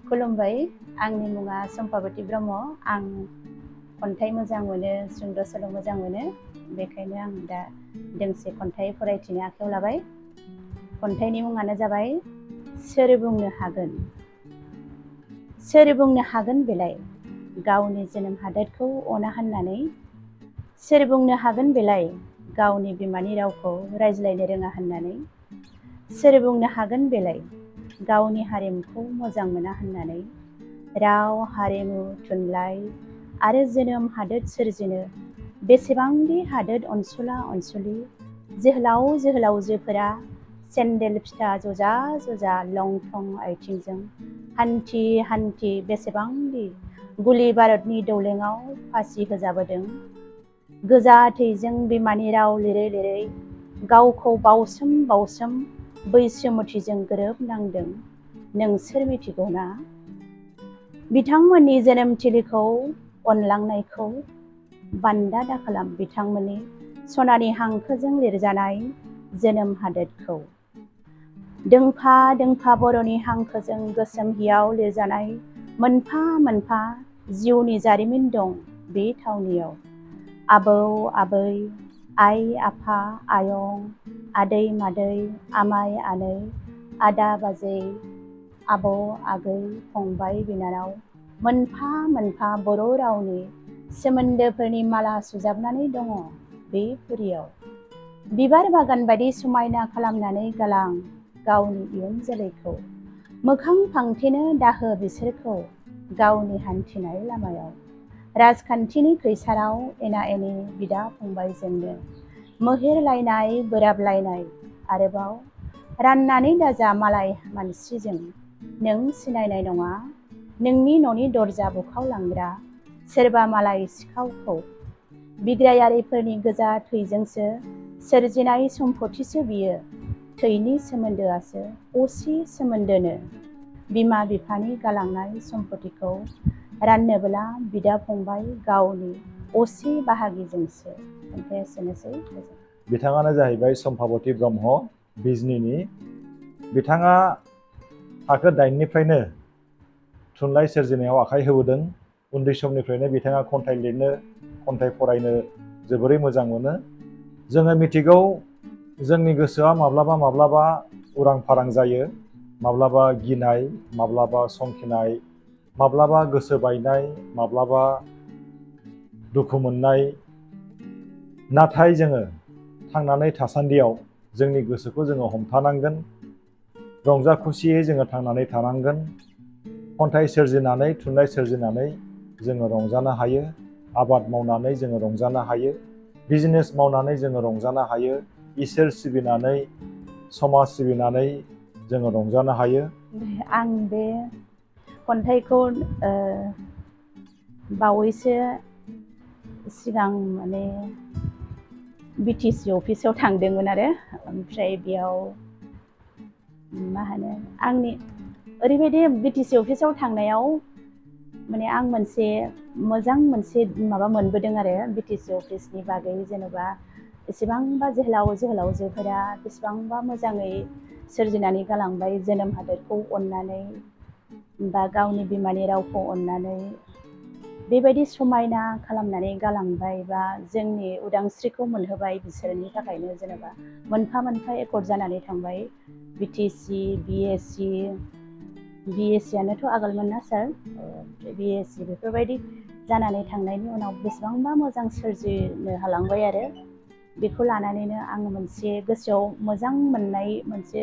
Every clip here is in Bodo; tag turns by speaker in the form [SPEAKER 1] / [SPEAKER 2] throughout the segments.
[SPEAKER 1] खुलुमबाय, आंनि मुङा सम्पाबती ब्रह्म। आं खन्थाइ मोजां मोनो, सुंद' सल' मोजां मोनो। बेखायनो आं दा दोंसे खन्थाइ फरायथिनो आखायाव लाबाय। खन्थाइनि मुङानो जाबाय सोर बुंनो हागोन। सोर बुंनो हागोन बेलाय गावनि जोनोम हादोरखौ अना होननानै? सोर बुंनो हागोन बेलाय गावनि बिमानि रावखौ रायज्लायनो रोङा होननानै? सोर बुंनो हागोन बेलाय गावनि हारिमुखौ मोजां मोना होननानै? राव, हारिमु, थुनलाइ आरो जोनोम हादोर सोरजिनो बेसेबांदि हादोर अनसुला अनसुलि जोहोलाव जोहोलावजोफोरा सेन्देल फिथा जजा जजा लंथं आइथिंजों हान्थि हान्थि बेसेबांदि गुलि बारुदनि दौलेङाव फासि होजाबोदों। गोजा थैजों बिमानि राव लिरै लिरै गावखौ बावसोम बावसोम बैसोमुथिजों गोरोबनांदों। नोंसोर मिथिगौना? बिथांमोननि जोनोमथिलिखौ अनलांनायखौ बान्दा दाखालाम बिथांमोननि सनानि हांखोजों लिरजानाय जोनोम हादोरखौ। दोंफा दोंफा बर'नि हांखोजों गोसोम हियाव लिरजानाय मोनफा मोनफा जिउनि जारिमिन दं बे थावनियाव। आबौ आबै, आइ आफा, आयं, आदै मादै, आमाय आनै, आदा बाजै, आबौ आगै, फंबाय बिनानाव मोनफा मोनफा बर' रावनि सोमोन्दोफोरनि माला सुजाबनानै दङ बे पुरियाव। बिबार बागान बायदि समायना खालामनानै गालां गावनि इयुन जोलैखौ। मोखां फांथेनो दाहो बिसोरखौ गावनि हान्थिनाय लामायाव। राजखान्थिनि खैसाराव एना एनि बिदा फंबायजोंनो मोहेरलायनाय बोराबलायनाय आरोबाव राननानै दाजा मालाय मानसिजों। नों सिनायनाय नङा नोंनि न'नि दरजा बुखावलांग्रा सोरबा मालाय सिखावखौ। बिग्रायारिफोरनि गोजा थैजोंसो सोरजिनाय सम्फथिसो बियो। थैनि सोमोन्दोआसो असे सोमोन्दोनो। बिमा बिफानि गालांनाय सम्फथिखौ राननोबोला बिदा फंबाय गावनि असे बाहागिजोंसो। ओमफ्राय एसेनोसै।
[SPEAKER 2] बिथाङानो जाहैबाय सम्पाबती ब्रह्म, बिजनीनि। बिथाङा थाखो 8निफ्रायनो थुनलाइ सोरजिनायाव आखाइ होबोदों। उन्दै समनिफ्रायनो बिथाङा खन्थाइ लिरनो, खन्थाइ फरायनो जोबोरै मोजां मोनो। जोङो मिथिगौ जोंनि गोसोआ माब्लाबा माब्लाबा उरां फारां जायो, माब्लाबा गिनाय, माब्लाबा संखिनाय, माब्लाबा गोसो बायनाय, माब्लाबा दुखु मोननाय। नाथाय जोङो थांनानै थासान्दियाव जोंनि गोसोखौ जोङो हमथानांगोन। रंजा खुसियै जोङो थांनानै थानांगोन। खन्थाइ सोरजिनानै, थुनलाइ सोरजिनानै जोङो रंजानो हायो। आबाद मावनानै जोङो रंजानो हायो। बिजनेस मावनानै जोङो रंजानो हायो। इसोर सिबिनानै, समाज सिबिनानै जोङो रंजानो हायो।
[SPEAKER 1] आं बे खन्थाइखौ बावैसो सिगां माने बिटिसि अफिसाव थांदोंमोन आरो ओमफ्राय बेयाव मा होनो आंनि ओरैबायदि बिटिसि अफिसाव थांनायाव माने आं मोनसे मोजां माबा मोनबोदों आरो बिटिसि अफिसनि बागै। जेनेबा एसेबांबा जोहोलाव जोहोलावजोफोरा बेसेबांबा मोजाङै सोरजिनानै गालांबाय जोनोम हादोरखौ अननानै बा गावनि बिमानि रावखौ अननानै बेबायदि समायना खालामनानै गालांबाय बा जोंनि उदांस्रिखौ मोनहोबाय। बिसोरनि थाखायनो जेनेबा मोनफा मोनफा एकर्ड जानानै थांबाय। बिटिसि, बिएससि आनोथ' आगोलमोन ना सार, बिएससि बेफोरबायदि जानानै थांनायनि उनाव बेसेबांबा मोजां सोरजिनो हालांबाय आरो बेखौ लानानैनो आङो मोनसे गोसोआव मोजां मोननाय मोनसे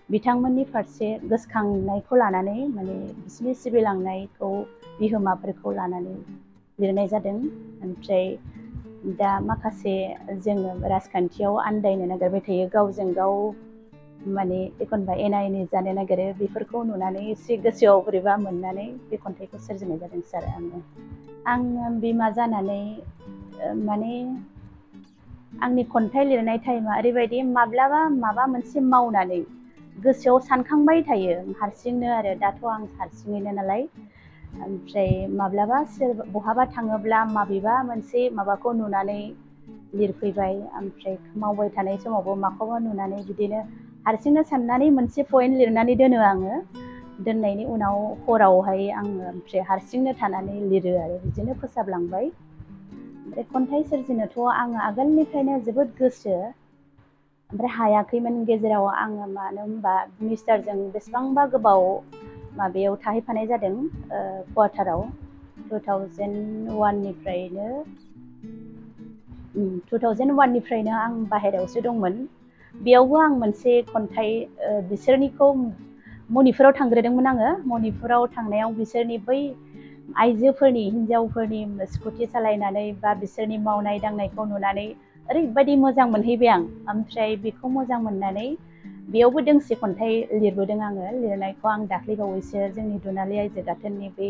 [SPEAKER 1] बिथांमोननि फारसे गोसोखांनायखौ लानानै माने बिसोरनि सिबिलांनायखौ बिहोमाफोरखौ लानानै लिरनाय जादों। ओमफ्राय दा माखासे जोङो राजखान्थियाव आन्दायनो नागिरबाय थायो, गावजों गाव माने एखनबा एना एनि जानो नागिरो। बेफोरखौ नुनानै एसे गोसोआव बोरैबा मोननानै बे खन्थाइखौ सोरजिनाय जादों सार। आङो बिमा जानानै माने आंनि खन्थाइ लिरनाय टाइमा ओरैबायदि माब्लाबा माबा मोनसे मावनानै गोसोआव सानखांबाय थायो हारसिंनो आरो दाथ' आं हारसिङैनो नालाय। ओमफ्राय माब्लाबा बहाबा थाङोब्ला माबेबा मोनसे माबाखौ नुनानै लिरफैबाय। ओमफ्राय मावबाय थानाय समावबो माखौबा नुनानै बिदिनो हारसिंनो साननानै मोनसे पइन्ट लिरनानै दोनो आङो। दोननायनि उनाव हरावहाय आङो ओमफ्राय हारसिंनो थानानै लिरो आरो बिदिनो फोसाबलांबाय। ओमफ्राय खन्थाइ सोरजिनोथ' आङो आगोलनिफ्रायनो जोबोद गोसो, ओमफ्राय हायाखैमोन गेजेराव आङो, मानो होनबा मिस्टारजों बेसेबांबा गोबाव माबायाव थाहैफानाय जादों क्वार्टाराव 2001निफ्रायनो आं बाहेरायावसो दंमोन। बेयावबो आं मोनसे खन्थाइ बिसोरनिखौ मणिपुराव थांग्रोदोंमोन आङो। मणिपुराव थांनायाव बिसोरनि बै आइजोफोरनि, हिन्जावफोरनि स्कुटि सालायनानै बा बिसोरनि मावनाय दांनायखौ नुनानै ओरैबायदि मोजां मोनहैबाय आं। ओमफ्राय बेखौ मोजां मोननानै बेयावबो दोंसे खन्थाइ लिरबोदों आङो। लिरनायखौ आं दाख्लैबावैसो जोंनि दुनालि आइजो गाथोननि बे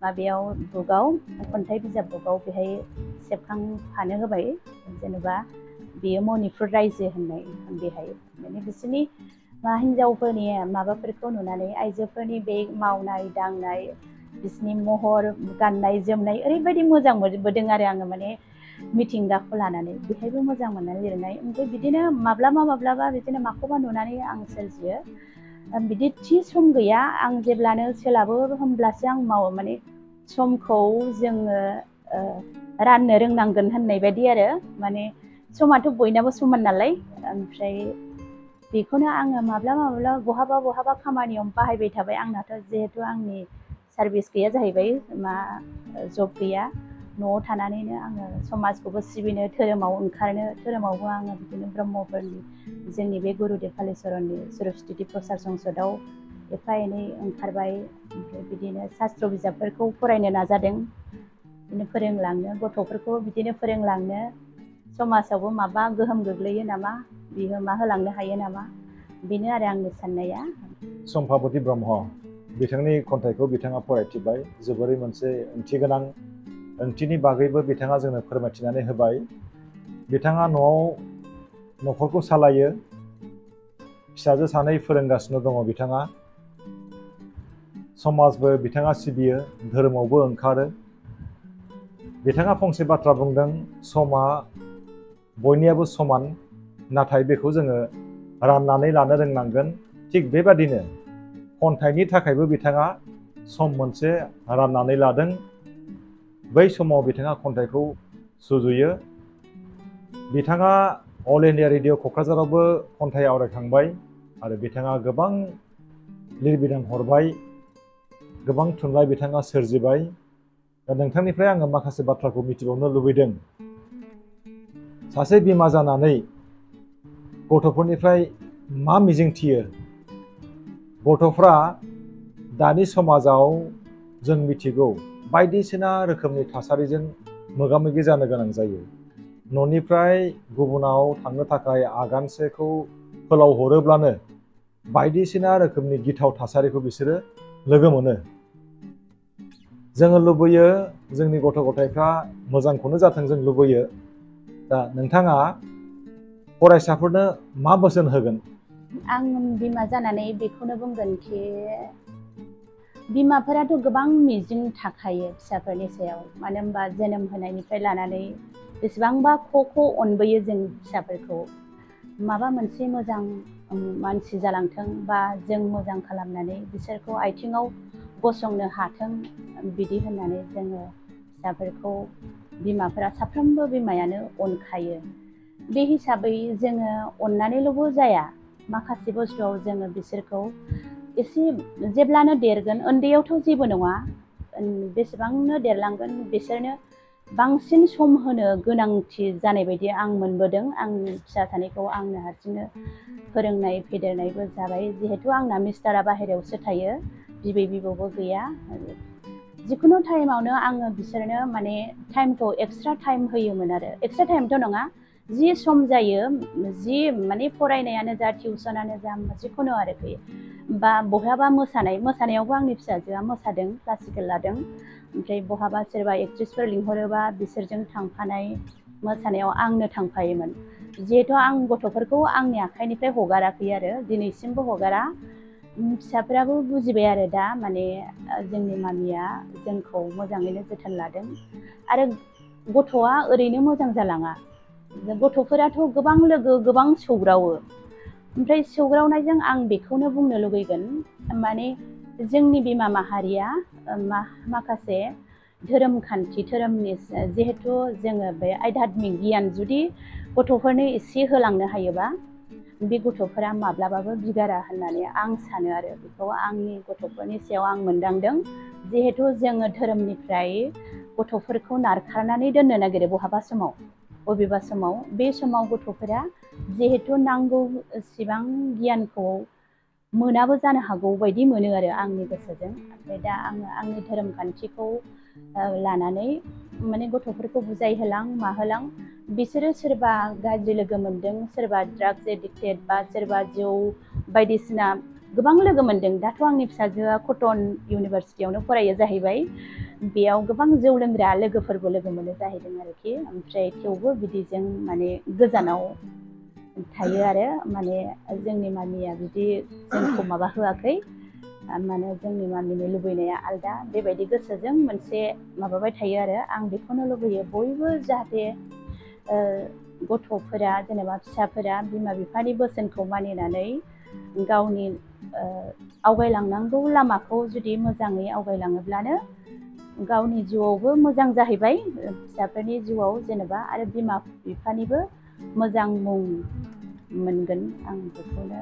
[SPEAKER 1] माबायाव बुकआव, खन्थाइ बिजाब बुकआव बेहाय सेबखांफानो होबाय। जेनेबा बेयो मणिपुर रायजो होननाय, बेहाय माने बिसोरनि हिन्जावफोरनि माबाफोरखौ नुनानै, आइजोफोरनि बे मावनाय दांनाय, बिसोरनि महर, गाननाय जोमनाय ओरैबायदि मोजां मोनबोदों आरो आङो, माने मिथिंगाखौ लानानै बेहायबो मोजां मोननानै लिरनाय। ओमफ्राय बिदिनो माब्लाबा बिदिनो माखौबा नुनानै आं सोरजियो। बिदि थि सम गैया, आं जेब्लानो सोलाबो होमब्लासो आं मावो। माने समखौ जोङो राननो रोंनांगोन होननाय बायदि आरो, माने समाथ' बयनाबो समान नालाय। ओमफ्राय बेखौनो आङो माब्लाबा बहाबा खामानियाव बाहायबाय थाबाय। आंनाथ' जिहेथु आंनि सार्भिस गैया जाहैबाय, जब गैया, न'आव थानानैनो आङो समाजखौबो सिबिनो, धोरोमाव ओंखारनो, धोरोमावबो आङो बिदिनो ब्रह्मफोरनि जोंनि बे गुरुदेब कालिचरननि सरस्वती प्रसार संसदआव एफा एनै ओंखारबाय। ओमफ्राय बिदिनो शास्त्र बिजाबफोरखौ फरायनो नाजादों, बिदिनो फोरोंलांनो, गथ'फोरखौ बिदिनो फोरोंलांनो, समाजावबो माबा गोहोम गोग्लैयो नामा, बिहोमा होलांनो हायो नामा, बेनो आरो आंनि साननाया।
[SPEAKER 2] सम्भाबती ब्रह्म, बिथांनि खन्थाइखौ बिथाङा फरायथिबाय, जोबोरै मोनसे ओंथि गोनां, ओंथिनि बागैबो बिथाङा जोंनो फोरमायथिनानै होबाय। बिथाङा न'खरखौ सालायो, फिसाजो सानै फोरोंगासिनो दङ बिथाङा, समाजबो बिथाङा सिबियो, धोरोमावबो ओंखारो। बिथाङा फंसे बाथ्रा बुंदों, समा बयनियाबो समान, नाथाय बेखौ जोङो राननानै लानो रोंनांगोन। थिग बेबादिनो खन्थाइनि थाखायबो बिथाङा सम मोनसे राननानै लादों। बै समाव बिथाङा खन्थाइखौ सुजुयो। बिथाङा अल इन्डिया रेडिअ' क'क्राझारावबो खन्थाइ आवरायखांबाय, आरो बिथाङा गोबां लिरबिदां हरबाय, गोबां थुनलाइ बिथाङा सोरजिबाय। दा नोंथांनिफ्राय आङो माखासे बाथ्राखौ मिथिबावनो लुबैदों। सासे बिमा जानानै गथ'फोरनिफ्राय मा मिजिंथियो? गथ'फ्रा दानि समाजाव जों मिथिगौ बायदिसिना रोखोमनि थासारिजों मोगा मोगि जानो गोनां जायो। न'निफ्राय गुबुनाव थांनो थाखाय आगानसेखौ फोलावहरोब्लानो बायदिसिना रोखोमनि गिथाव थासारिखौ बिसोरो लोगो मोनो। जोङो लुबैयो जोंनि गथ' गथायफ्रा मोजांखौनो जाथों, जों लुबैयो। दा नोंथाङा फरायसाफोरनो मा बोसोन होगोन?
[SPEAKER 1] आं बिमा जानानै बेखौनो बुंगोन कि बिमाफोराथ' गोबां मिजिं थाखायो फिसाफोरनि सायाव, मानो होनबा जोनोम होनायनिफ्राय लानानै बेसेबांबा ख' अनबोयो जों फिसाफोरखौ। माबा मोनसे मोजां मानसि जालांथों, बा जों मोजां खालामनानै बिसोरखौ आथिङाव गसंनो हाथों, बिदि होननानै जोङो फिसाफोरखौ बिमाफोरा, साफ्रोमबो बिमायानो अनखायो। बे हिसाबै जोङो अननानैल'बो जाया, माखासे बुस्थुआव जोङो बिसोरखौ एसे जेब्लानो देरगोन, उन्दैयावथ' जेबो नङा, बेसेबांनो देरलांगोन बिसोरनो बांसिन सम होनो गोनांथि जानाय बायदि आं मोनबोदों। आं फिसा सानैखौ आंनो हारसिंनो फोरोंनाय फेदेरनायबो जाबाय। जिहेथु आंना मिस्टारा बाहेरायावसो थायो, बिबै बिबौबो गैया। जिखुनु टाइमावनो आङो बिसोरनो माने टाइमखौ एक्सट्रा टाइम होयोमोन आरो, एक्सट्रा टाइमथ' नङा, जि सम जायो, जि माने फरायनायानो जा, टिउसनानो जा, जिखुनु आरोखि, बा बहाबा मोसानायावबो आंनि फिसाजोआ मोसादों, क्लासिकेल लादों। ओमफ्राय बहाबा सोरबा एक्ट्रिसफोर लिंहरोबा बिसोरजों थांफानाय, मोसानायाव आंनो थांफायोमोन। जिहेथु आं गथ'फोरखौ आंनि आखाइनिफ्राय हगाराखै आरो, दिनैसिमबो हगारा। फिसाफोराबो बुजिबाय आरो दा, माने जोंनि मामिया जोंखौ मोजाङैनो जोथोन लादों। आरो गथ'आ ओरैनो मोजां जालाङा, गथ'फोराथ' गोबां लोगो, गोबां सौग्रावो। ओमफ्राय सौग्रावनायजों आं बेखौनो बुंनो लुगैगोन, माने जोंनि बिमा माहारिया माखासे धोरोमखान्थि धोरोमनि जिहेथु जोङो बे आध्यात्मिक गियान जुदि गथ'फोरनो एसे होलांनो हायोबा बे गथ'फोरा माब्लाबाबो बिगारा होननानै आं सानो आरो बेखौ आंनि गथ'फोरनि सायाव आं मोनदांदों। जिहेथु जोङो धोरोमनिफ्राय गथ'फोरखौ नारखारनानै दोननो नागिरो बबेबा समाव बे समाव गथ'फोरा जिहेथु नांगौसिबां गियानखौ मोनाबो जानो हागौ बायदि मोनो आरो आंनि गोसोजों। ओमफ्राय दा आङो आंनि धोरोमखान्थिखौ लानानै माने गथ'फोरखौ बुजायहोलां माहोलां बिसोरो सोरबा गाज्रि लोगो मोनदों, सोरबा ड्राग्स एडिक्टेड बा सोरबा जौ बायदिसिना गोबां लोगो मोनदों। दाथ' आंनि फिसाजोआ कटन इउनिभारसिटियावनो फरायो जाहैबाय, बेयाव गोबां जौ लोंग्रा लोगोफोरबो लोगो मोनो जाहैदों आरोखि। ओमफ्राय थेवबो बिदिजों माने गोजानाव थायो आरो माने जोंनि मामिया बिदि जोंखौ माबा होआखै, माने जोंनि मामिनि लुबैनाया आलदा बेबायदि गोसोजों मोनसे माबाबाय थायो आरो आं बेखौनो लुबैयो बयबो जाहाथे गथ'फोरा जेनेबा फिसाफोरा बिमा बिफानि बोसोनखौ मानिनानै गावनि आवगायलांनांगौ लामाखौ जुदि मोजाङै आवगायलाङोब्लानो गावनि जिउआवबो मोजां जाहैबाय, फिसाफोरनि जिउआव जेनेबा आरो बिमा बिफानिबो मोजां मुं मोनगोन। आं बेखौनो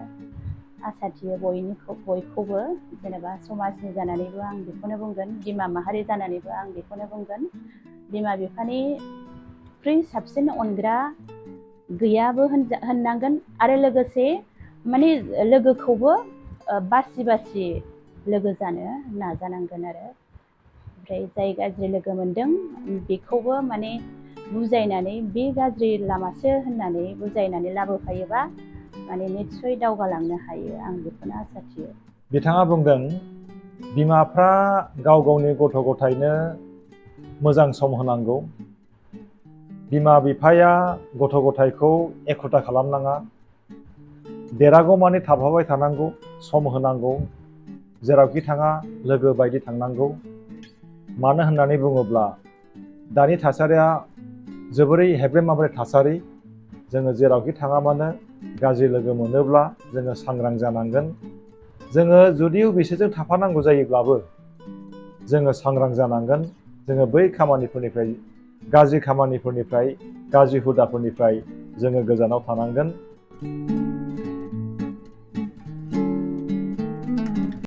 [SPEAKER 1] आसा थियो बयखौबो जेनेबा समाजनि जानानैबो आं बेखौनो बुंगोन, बिमा माहारि जानानैबो आं बेखौनो बुंगोन, बिमा बिफानिख्रुइ साबसिन अनग्रा गैयाबो होननांगोन आरो लोगोसे माने लोगोखौबो बासि बासि लोगो जानो नाजानांगोन आरो। ओमफ्राय जाय गाज्रि लोगो मोनदों बेखौबो माने बुजायनानै बे गाज्रि लामासो होननानै बुजायनानै लाबोफायोबा माने निस्सय दावगालांनो हायो, आं बेखौनो आसा थियो।
[SPEAKER 2] बिथाङा बुंदों बिमाफ्रा गाव गावनि गथ' गथायनो मोजां सम होनांगौ, बिमा बिफाया गथ' गथायखौ एखुथा खालामनाङा, देरागौमानि थाफाबाय थानांगौ, सम होनांगौ, जेरावखि थाङा लोगो बायदि थांनांगौ। मानो होननानै बुङोब्ला दानि थासारिया जोबोरै हेब्रे माब्रे थासारि, जोङो जेरावखि थाङा मानो गाज्रि लोगो मोनोब्ला जोङो सांग्रां जानांगोन। जोङो जुदिও बिसोरजों थाफानांगौ जायोब्लाबो जोङो सांग्रां जानांगोन। जोङो बै खामानिफोरनिफ्राय गाज्रि खामानिफोरनिफ्राय गाज्रि हुदाफोरनिफ्राय जोङो गोजानाव थानांगोन।